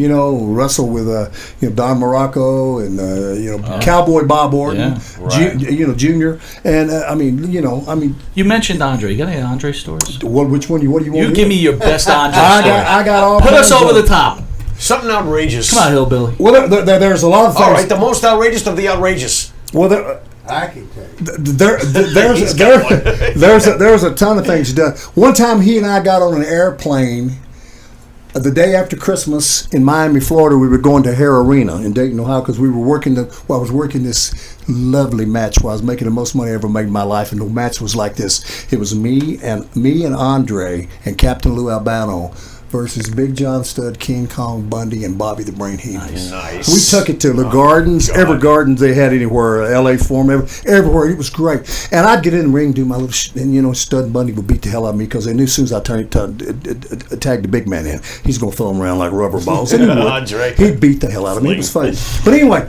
wrestle with Don Morocco and Cowboy Bob Orton, Junior, and You mentioned Andre. You got any Andre stories? Which one? What do you want? You give me your best Andre story. I got all. Put us over the top. Something outrageous. Come on, Hillbilly. Well, there's a lot of things. All right, the most outrageous of the outrageous. Well, I can tell you. There's a ton of things done. One time, he and I got on an airplane the day after Christmas in Miami, Florida. We were going to Hare Arena in Dayton, Ohio, because we were working. I was working this lovely match where I was making the most money I ever made in my life, and the match was like this. It was me and Andre and Captain Lou Albano versus Big John Studd, King Kong Bundy, and Bobby the Brain Heenan. Nice. We took it to the gardens, every gardens they had anywhere, LA Forum, everywhere. It was great. And I'd get in the ring, do my little, Studd and Bundy would beat the hell out of me because they knew as soon as I tag the big man in, he's going to throw them around like rubber balls. And he'd beat the hell out of me. It was funny. But anyway,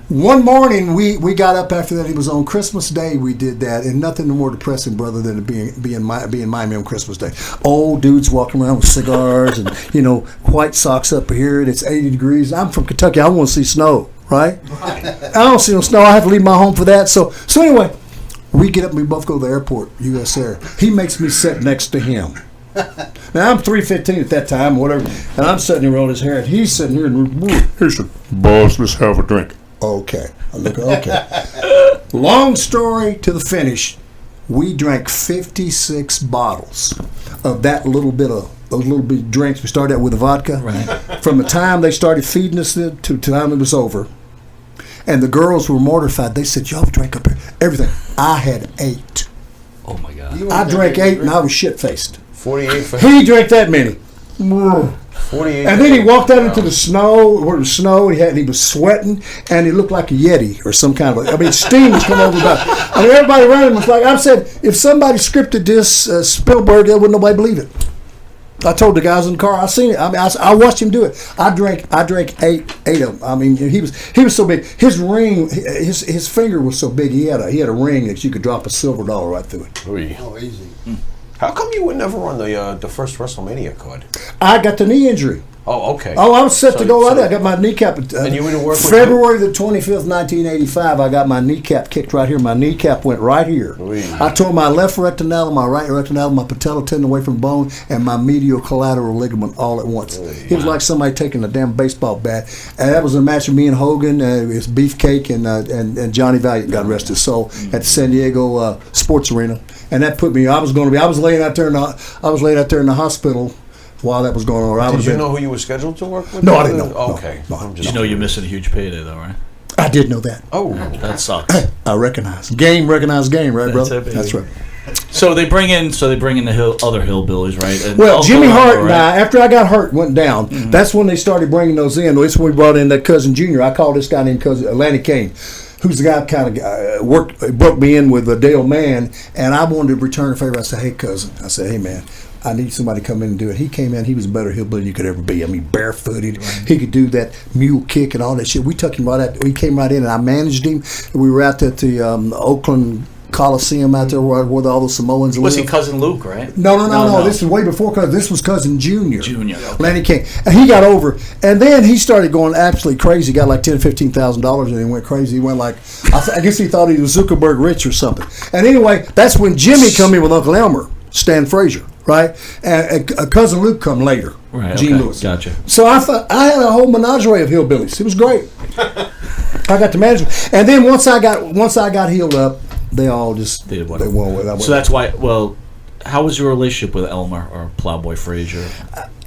one morning we got up after that. It was on Christmas Day we did that, and nothing more depressing, brother, than being Miami on Christmas Day. Old dudes walking around with cigars and white socks up here, and it's 80 degrees. I'm from Kentucky. I want to see snow, right? I don't see no snow. I have to leave my home for that. So anyway, we get up and we both go to the airport, U.S. Air. He makes me sit next to him. Now I'm 315 at that time, whatever, and I'm sitting here on his hair, and he's sitting here, and he said, "Boss, let's have a drink." Okay. I look, okay. Long story to the finish. We drank 56 bottles of those little bit of drinks. We started out with the vodka. Right. From the time they started feeding us to the time it was over. And the girls were mortified. They said, "Y'all drank up here everything." I had 8. Oh my God. I drank 8 and I was shit-faced. 48 for He drank that many. 48. And then he walked out into the snow, where it was snow, and he was sweating, and he looked like a Yeti or some kind of, steam was coming over about. I mean, everybody around him was like, I said, if somebody scripted this, Spielberg, wouldn't nobody believe it. I told the guys in the car, I seen it. I mean, I watched him do it. I drank 8 of them. I mean, he was so big. His ring, his finger was so big. He had a ring that you could drop a silver dollar right through it. Oh, easy. How come you were never on the first WrestleMania card? I got the knee injury. Oh, okay. Oh, I was set to go right there. I got my kneecap. And you went to work with February the 25th, 1985, I got my kneecap kicked right here. My kneecap went right here. I tore my left rectangle, my right rectangle, my patella tendon away from the bone, and my medial collateral ligament all at once. It was like somebody taking a damn baseball bat. And that was a match of me and Hogan. It was Beefcake and Johnny Valiant, God rest his soul, at the San Diego Sports Arena. And that put me. I was laying out there in the hospital while that was going on. Did you know who you were scheduled to work with? No, I didn't know. Okay. No. Did you know you're missing a huge payday, though, right? I did know that. Oh, that sucks. I recognize game, right, brother? That's right. So they bring in the other hillbillies, right? And well, Jimmy Hart and right? after I got hurt, went down. Mm-hmm. That's when they started bringing those in. That's when we brought in that Cousin Junior. I called this guy named Cousin Lanny Kane, who's the guy kind of broke me in with Dale Mann, and I wanted to return a favor. I said, "Hey, cousin," I said, "Hey, man, I need somebody to come in and do it." He came in. He was a better hillbilly you could ever be. I mean, barefooted. Right. He could do that mule kick and all that shit. We took him right out. He came right in, and I managed him. We were out at the Oakland Coliseum out there where all the Samoans live. Was he Cousin Luke, right? No. This was way before Cousin. This was Cousin Junior. Okay. Lanny King. And he got over. And then he started going absolutely crazy. He got like $10,000, $15,000 and he went crazy. He went like, I guess he thought he was Zuckerberg rich or something. And anyway, that's when Jimmy come in with Uncle Elmer, Stan Frazier, right? And Cousin Luke come later. Right, Gene okay. Lewis. Gotcha. So I thought I had a whole menagerie of hillbillies. It was great. I got to manage them. And then once I got healed up, they all just they won't. So that's why. Well, how was your relationship with Elmer or Plowboy Frazier?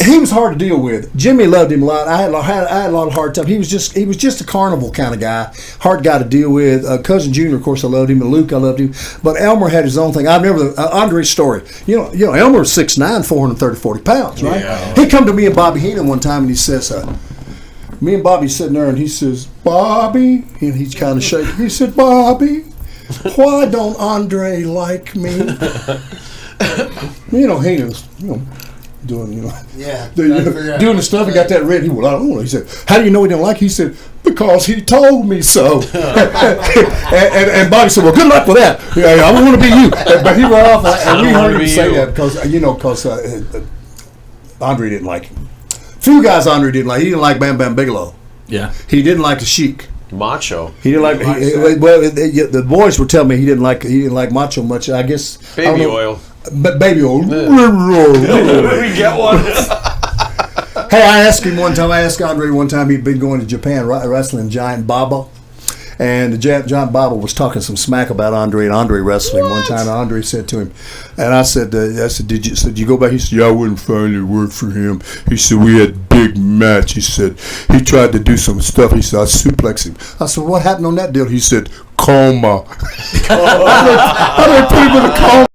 He was hard to deal with. Jimmy loved him a lot. I had a lot of hard time. He was just a carnival kind of guy, hard guy to deal with. Cousin Junior, of course, I loved him, and Luke, I loved him. But Elmer had his own thing. I remember Andre's story. You know, Elmer was 6'9", 430, 40 pounds, right? Yeah. He come to me and Bobby Heenan one time, and he says, me and Bobby sitting there, and he says, "Bobby," and he's kind of shaking. He said, "Bobby, why don't Andre like me?" Heenan's, doing, doing the stuff. He got that red. He went, "I don't know." He said, "How do you know he didn't like it?" He said, "Because he told me so." and Bobby said, "Well, good luck with that. I want to be you." But he ran off, and we heard him say that because Andre didn't like him. Few guys Andre didn't like. He didn't like Bam Bam Bigelow. Yeah. He didn't like the Sheik. Macho. He didn't like. The boys were telling me he didn't like Macho much. I guess Baby oil. Baby oil. We get one. Hey, I asked him one time. I asked Andre one time. He'd been going to Japan wrestling Giant Baba, and the Giant Baba was talking some smack about Andre and Andre wrestling one time. And Andre said to him, and I said, did you go back? He said, yeah, I wouldn't finally work for him. He said we had a big match. He said he tried to do some stuff. He said I suplexed him. I said what happened on that deal? He said coma. I put him in a coma.